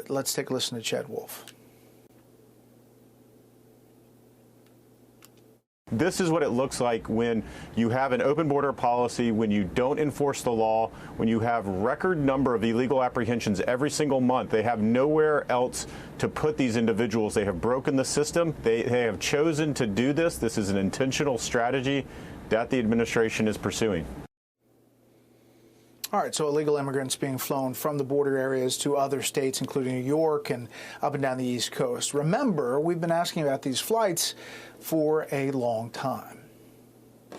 let's take a listen to Chet Wolf. This is what it looks like when you have an open border policy, when you don't enforce the law, when you have record number of illegal apprehensions every single month. They have nowhere else to put these individuals. They have broken the system. They have chosen to do this. This is an intentional strategy that the administration is pursuing. All right, so illegal immigrants being flown from the border areas to other states, including New York and up and down the East Coast. Remember, we've been asking about these flights for a long time. I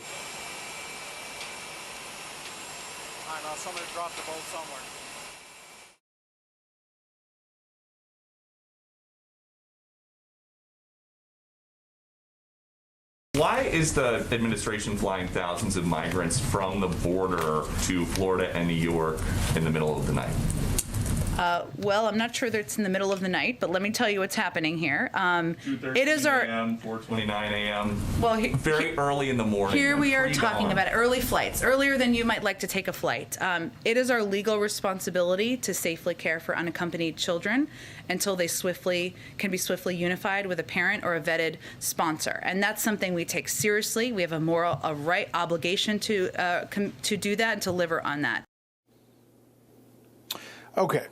know somebody dropped the boat somewhere. Why is the administration flying thousands of migrants from the border to Florida and New York in the middle of the night? Well, I'm not sure that it's in the middle of the night, but let me tell you what's happening here. 2:13 It is our a.m., 4:29 a.m. Well, very early in the morning. Here we are pre-dawn. talking about early flights, earlier than you might like to take a flight. It is our legal responsibility to safely care for unaccompanied children until they can be swiftly unified with a parent or a vetted sponsor, and that's something we take seriously. We have a right obligation to do that and to deliver on that. Okay.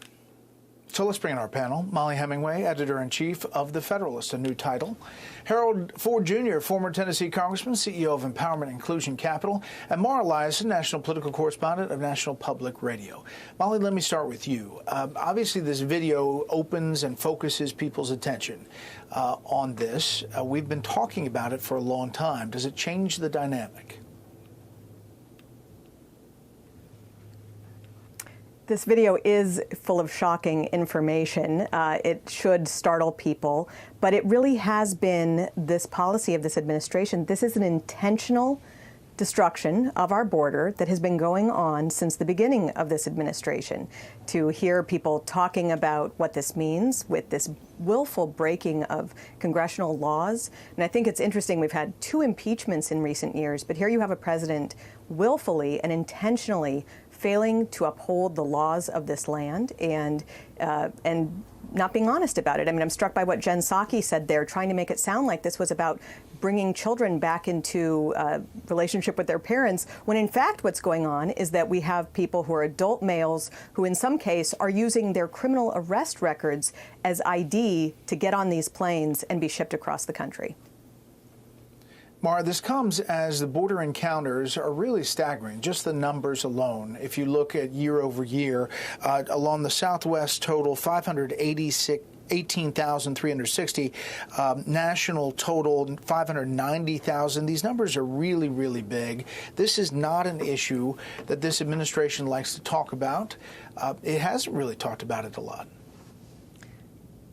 So let's bring in our panel. Molly Hemingway, editor-in-chief of The Federalist, a new title. Harold Ford Jr., former Tennessee congressman, CEO of Empowerment Inclusion Capital, and Mara Liasson, national political correspondent of National Public Radio. Molly, let me start with you. Obviously, this video opens and focuses people's attention on this. We've been talking about it for a long time. Does it change the dynamic? This video is full of shocking information. It should startle people, but it really has been this policy of this administration. This is an intentional destruction of our border that has been going on since the beginning of this administration. To hear people talking about what this means with this willful breaking of congressional laws. And I think it's interesting, we've had 2 impeachments in recent years, but here you have a president willfully and intentionally failing to uphold the laws of this land and not being honest about it. I mean, I'm struck by what Jen Psaki said there, trying to make it sound like this was about bringing children back into relationship with their parents, when in fact what's going on is that we have people who are adult males who in some case are using their criminal arrest records as ID to get on these planes and be shipped across the country. Mara, this comes as the border encounters are really staggering, just the numbers alone. If you look at year over year, along the Southwest total, 18,360, national total 590,000. These numbers are really, really big. This is not an issue that this administration likes to talk about. It hasn't really talked about it a lot.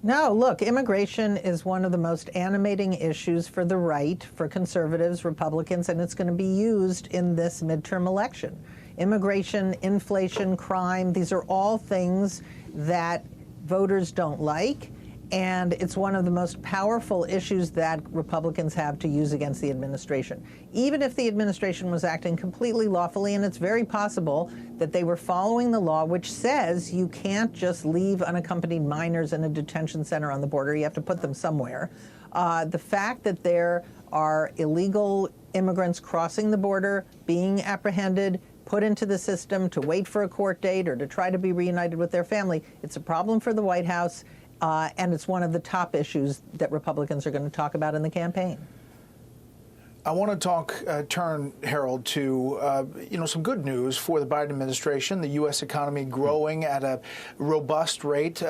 No, look, immigration is one of the most animating issues for the right, for conservatives, Republicans, and it's going to be used in this midterm election. Immigration, inflation, crime, these are all things that voters don't like, and it's one of the most powerful issues that Republicans have to use against the administration. Even if the administration was acting completely lawfully, and it's very possible that they were following the law, which says you can't just leave unaccompanied minors in a detention center on the border, you have to put them somewhere. The fact that there are illegal immigrants crossing the border, being apprehended, put into the system to wait for a court date or to try to be reunited with their family, it's a problem for the White House. And it's one of the top issues that Republicans are going to talk about in the campaign. I want to turn, Harold, to some good news for the Biden administration. The U.S. economy growing at a robust rate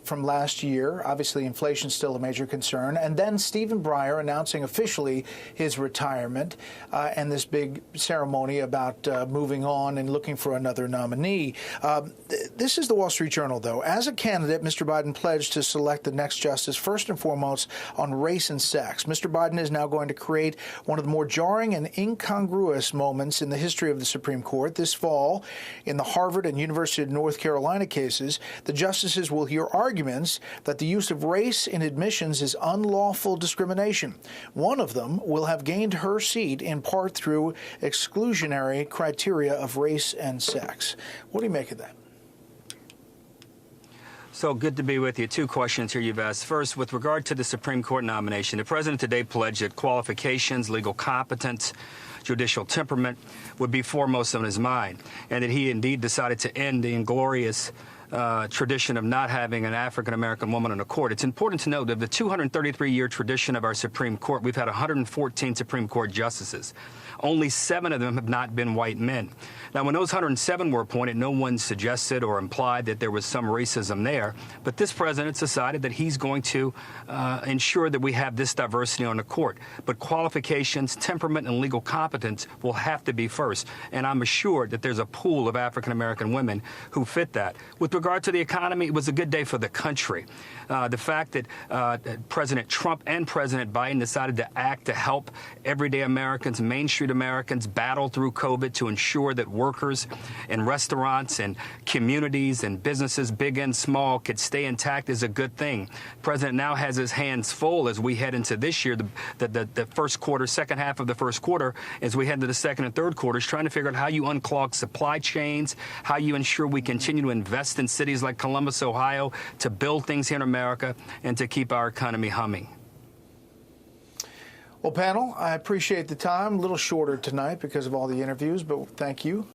from last year. Obviously, inflation is still a major concern. And then Stephen Breyer announcing officially his retirement and this big ceremony about moving on and looking for another nominee. This is the Wall Street Journal, though. As a candidate, Mr. Biden pledged to select the next justice first and foremost on race and sex. Mr. Biden is now going to create one of the more jarring and incongruous moments in the history of the Supreme Court. This fall, in the Harvard and University of North Carolina cases, the justices will hear arguments that the use of race in admissions is unlawful discrimination. One of them will have gained her seat in part through exclusionary criteria of race and sex. What do you make of that? So good to be with you. Two questions here you've asked. First, with regard to the Supreme Court nomination, the president today pledged that qualifications, legal competence, judicial temperament would be foremost on his mind, and that he indeed decided to end the inglorious tradition of not having an African-American woman on the court. It's important to note that the 233-year tradition of our Supreme Court, we've had 114 Supreme Court justices. Only 7 of them have not been white men. Now, when those 107 were appointed, no one suggested or implied that there was some racism there. But this president decided that he's going to ensure that we have this diversity on the court. But qualifications, temperament, and legal competence will have to be first. And I'm assured that there's a pool of African-American women who fit that. With regard to the economy, it was a good day for the country. The fact that President Trump and President Biden decided to act to help everyday Americans, Main Street Americans, battle through COVID to ensure that workers in restaurants and communities and businesses, big and small, could stay intact is a good thing. The president now has his hands full as we head into this year, the first quarter, second half of the first quarter, as we head into the second and third quarters, trying to figure out how you unclog supply chains, how you ensure we continue to invest in cities like Columbus, Ohio, to build things here in America and to keep our economy humming. Well, panel, I appreciate the time. A little shorter tonight because of all the interviews, but thank you.